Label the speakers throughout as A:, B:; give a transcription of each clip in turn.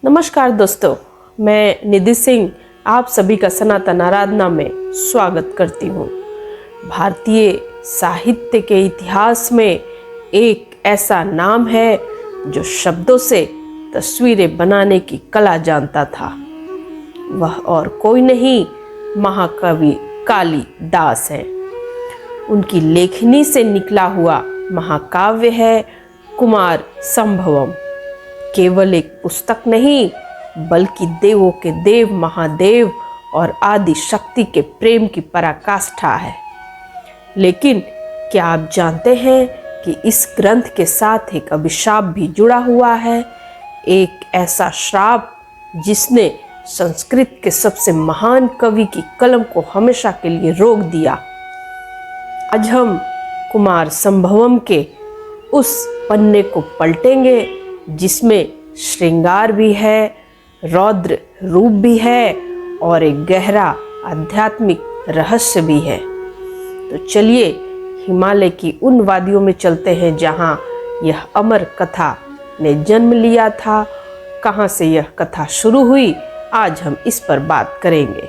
A: नमस्कार दोस्तों, मैं निधि सिंह आप सभी का सनातन आराधना में स्वागत करती हूँ। भारतीय साहित्य के इतिहास में एक ऐसा नाम है जो शब्दों से तस्वीरें बनाने की कला जानता था। वह और कोई नहीं, महाकवि कालिदास है। उनकी लेखनी से निकला हुआ महाकाव्य है कुमार संभवम। केवल एक पुस्तक नहीं, बल्कि देवों के देव महादेव और आदि शक्ति के प्रेम की पराकाष्ठा है। लेकिन क्या आप जानते हैं कि इस ग्रंथ के साथ एक अभिशाप भी जुड़ा हुआ है? एक ऐसा श्राप जिसने संस्कृत के सबसे महान कवि की कलम को हमेशा के लिए रोक दिया। आज हम कुमार संभवम के उस पन्ने को पलटेंगे जिसमें श्रृंगार भी है, रौद्र रूप भी है और एक गहरा आध्यात्मिक रहस्य भी है। तो चलिए हिमालय की उन वादियों में चलते हैं जहाँ यह अमर कथा ने जन्म लिया था। कहाँ से यह कथा शुरू हुई, आज हम इस पर बात करेंगे।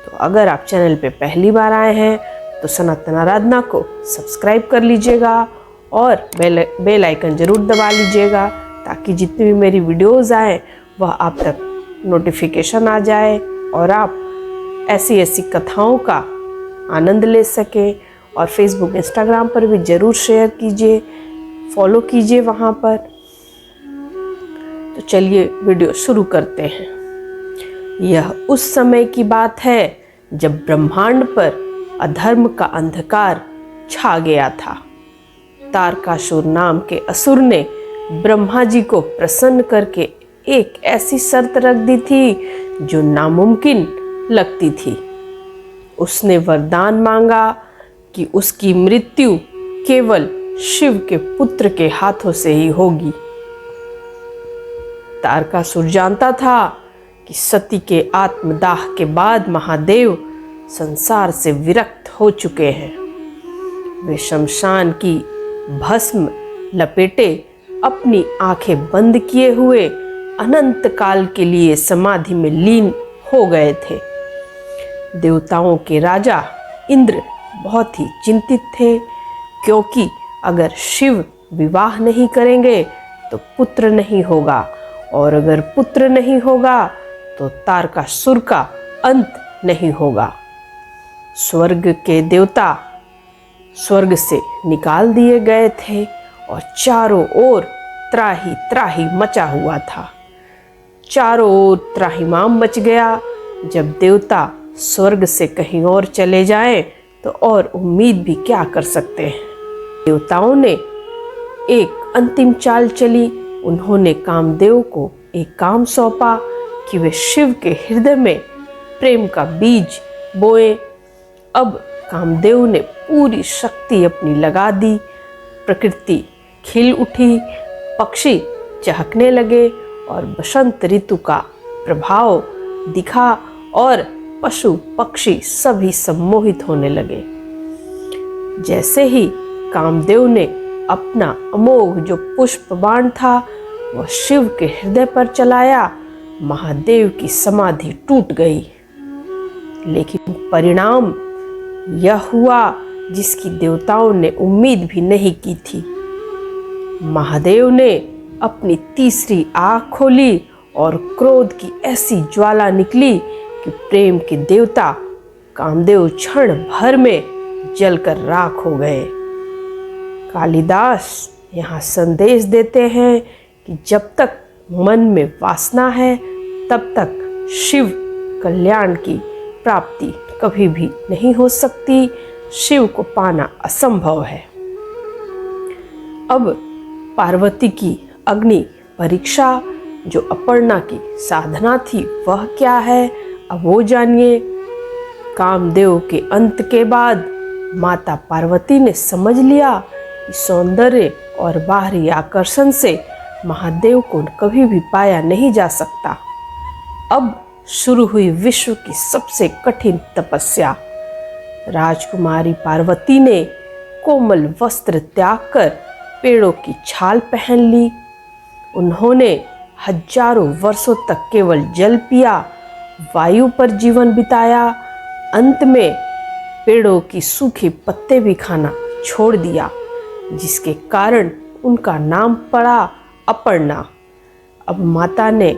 A: तो अगर आप चैनल पे पहली बार आए हैं तो सनातन आराधना को सब्सक्राइब कर लीजिएगा और बेल आइकन जरूर दबा लीजिएगा ताकि जितनी भी मेरी वीडियोज़ आए वह आप तक नोटिफिकेशन आ जाए और आप ऐसी कथाओं का आनंद ले सकें। और फेसबुक इंस्टाग्राम पर भी ज़रूर शेयर कीजिए, फॉलो कीजिए वहाँ पर। तो चलिए वीडियो शुरू करते हैं। यह उस समय की बात है जब ब्रह्मांड पर अधर्म का अंधकार छा गया था। तारकासुर नाम के असुर ने ब्रह्मा जी को प्रसन्न करके एक ऐसी शर्त रख दी थी जो नामुमकिन लगती थी। उसने वरदान मांगा कि उसकी मृत्यु केवल शिव के पुत्र के हाथों से ही होगी। तारकासुर जानता था कि सती के आत्मदाह के बाद महादेव संसार से विरक्त हो चुके हैं। वे शमशान की भस्म लपेटे अपनी आंखें बंद किए हुए अनंत काल के लिए समाधि में लीन हो गए थे। देवताओं के राजा इंद्र बहुत ही चिंतित थे, क्योंकि अगर शिव विवाह नहीं करेंगे तो पुत्र नहीं होगा, और अगर पुत्र नहीं होगा तो तारकासुर का अंत नहीं होगा। स्वर्ग के देवता स्वर्ग से निकाल दिए गए थे और चारों ओर त्राही त्राही मचा हुआ था। चारों ओर त्राहिमाम मच गया। जब देवता स्वर्ग से कहीं और चले जाएं तो और उम्मीद भी क्या कर सकते हैं। देवताओं ने एक अंतिम चाल चली। उन्होंने कामदेव को एक काम सौंपा कि वे शिव के हृदय में प्रेम का बीज बोए। अब कामदेव ने पूरी शक्ति अपनी लगा दी। प्रकृति खिल उठी, पक्षी चहकने लगे और बसंत ऋतु का प्रभाव दिखा और पशु पक्षी सभी सम्मोहित होने लगे। जैसे ही कामदेव ने अपना अमोघ जो पुष्प बाण था वह शिव के हृदय पर चलाया, महादेव की समाधि टूट गई। लेकिन परिणाम यह हुआ जिसकी देवताओं ने उम्मीद भी नहीं की थी। महादेव ने अपनी तीसरी आँख खोली और क्रोध की ऐसी ज्वाला निकली कि प्रेम के देवता कामदेव क्षण भर में जलकर राख हो गए। कालिदास यहाँ संदेश देते हैं कि जब तक मन में वासना है तब तक शिव कल्याण की प्राप्ति कभी भी नहीं हो सकती। शिव को पाना असंभव है। अब पार्वती की अग्नि परीक्षा जो अपर्णा की साधना थी वह क्या है, अब वो जानिए। कामदेव के अंत के बाद माता पार्वती ने समझ लिया कि सौंदर्य और बाहरी आकर्षण से महादेव को कभी भी पाया नहीं जा सकता। अब शुरू हुई विश्व की सबसे कठिन तपस्या। राजकुमारी पार्वती ने कोमल वस्त्र त्याग कर पेड़ों की छाल पहन ली। उन्होंने हजारों वर्षों तक केवल जल पिया, वायु पर जीवन बिताया, अंत में पेड़ों की सूखे पत्ते भी खाना छोड़ दिया, जिसके कारण उनका नाम पड़ा अपर्णा। अब माता ने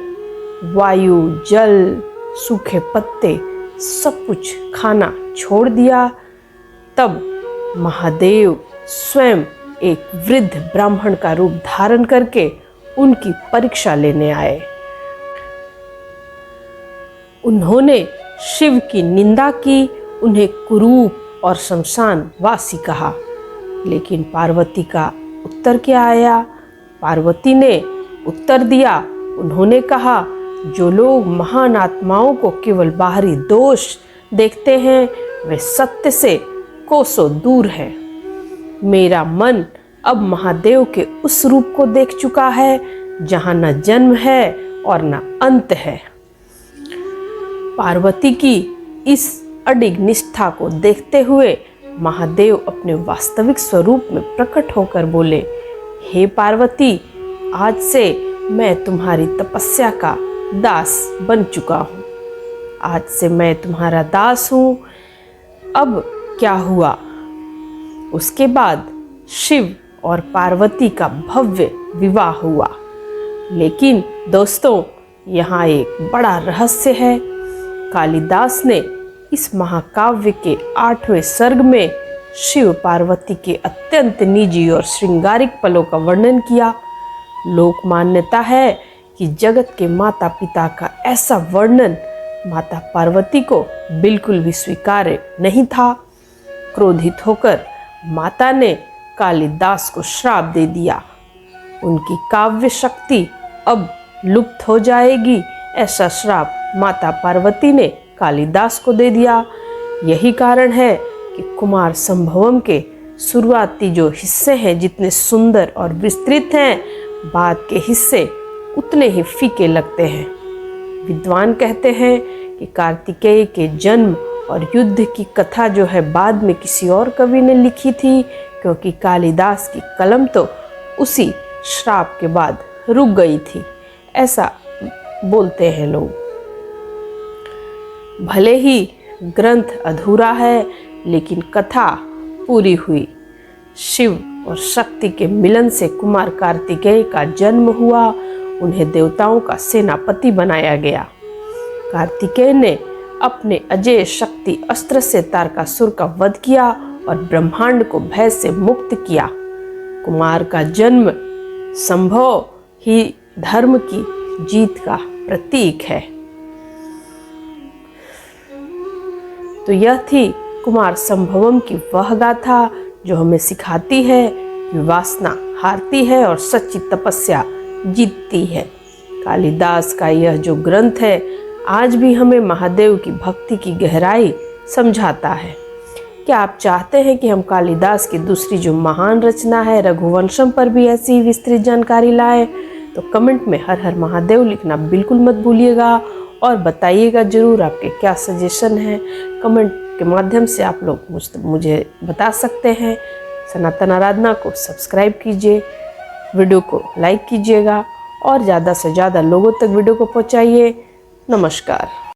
A: वायु, जल, सूखे पत्ते सब कुछ खाना छोड़ दिया। तब महादेव स्वयं एक वृद्ध ब्राह्मण का रूप धारण करके उनकी परीक्षा लेने आए। उन्होंने शिव की निंदा की, उन्हें कुरूप और शमशान वासी कहा। लेकिन पार्वती का उत्तर क्या आया? पार्वती ने उत्तर दिया, उन्होंने कहा, जो लोग महान आत्माओं को केवल बाहरी दोष देखते हैं वे सत्य से कोसों दूर है। मेरा मन अब महादेव के उस रूप को देख चुका है जहाँ न जन्म है और न अंत है। पार्वती की इस अडिग निष्ठा को देखते हुए महादेव अपने वास्तविक स्वरूप में प्रकट होकर बोले, हे पार्वती, आज से मैं तुम्हारी तपस्या का दास बन चुका हूँ। आज से मैं तुम्हारा दास हूँ। अब क्या हुआ? उसके बाद शिव और पार्वती का भव्य विवाह हुआ। लेकिन दोस्तों, यहाँ एक बड़ा रहस्य है। कालिदास ने इस महाकाव्य के 8वें सर्ग में शिव पार्वती के अत्यंत निजी और श्रृंगारिक पलों का वर्णन किया। लोक मान्यता है कि जगत के माता पिता का ऐसा वर्णन माता पार्वती को बिल्कुल भी स्वीकार्य नहीं था। क्रोधित होकर माता ने कालिदास को श्राप दे दिया। उनकी काव्य शक्ति अब लुप्त हो जाएगी, ऐसा श्राप माता पार्वती ने कालिदास को दे दिया। यही कारण है कि कुमार संभवम के शुरुआती जो हिस्से हैं जितने सुंदर और विस्तृत हैं, बाद के हिस्से उतने ही फीके लगते हैं। विद्वान कहते हैं कि कार्तिकेय के जन्म और युद्ध की कथा जो है बाद में किसी और कवि ने लिखी थी, क्योंकि कालिदास की कलम तो उसी श्राप के बाद रुक गई थी, ऐसा बोलते हैं लोग। भले ही ग्रंथ अधूरा है, लेकिन कथा पूरी हुई। शिव और शक्ति के मिलन से कुमार कार्तिकेय का जन्म हुआ। उन्हें देवताओं का सेनापति बनाया गया। कार्तिकेय ने अपने अजेय शक्ति अस्त्र से तारकासुर का वध किया और ब्रह्मांड को भय से मुक्त किया। कुमार का जन्म संभव ही धर्म की जीत का प्रतीक है। तो यह थी कुमार संभवम की वह गाथा जो हमें सिखाती है कि वासना हारती है और सच्ची तपस्या जीतती है। कालिदास का यह जो ग्रंथ है आज भी हमें महादेव की भक्ति की गहराई समझाता है। क्या आप चाहते हैं कि हम कालिदास की दूसरी जो महान रचना है रघुवंशम पर भी ऐसी विस्तृत जानकारी लाएं? तो कमेंट में हर हर महादेव लिखना बिल्कुल मत भूलिएगा और बताइएगा ज़रूर आपके क्या सजेशन है। कमेंट के माध्यम से आप लोग मुझे बता सकते हैं। सनातन आराधना को सब्सक्राइब कीजिए, वीडियो को लाइक कीजिएगा और ज़्यादा से ज़्यादा लोगों तक वीडियो को पहुंचाइए। नमस्कार।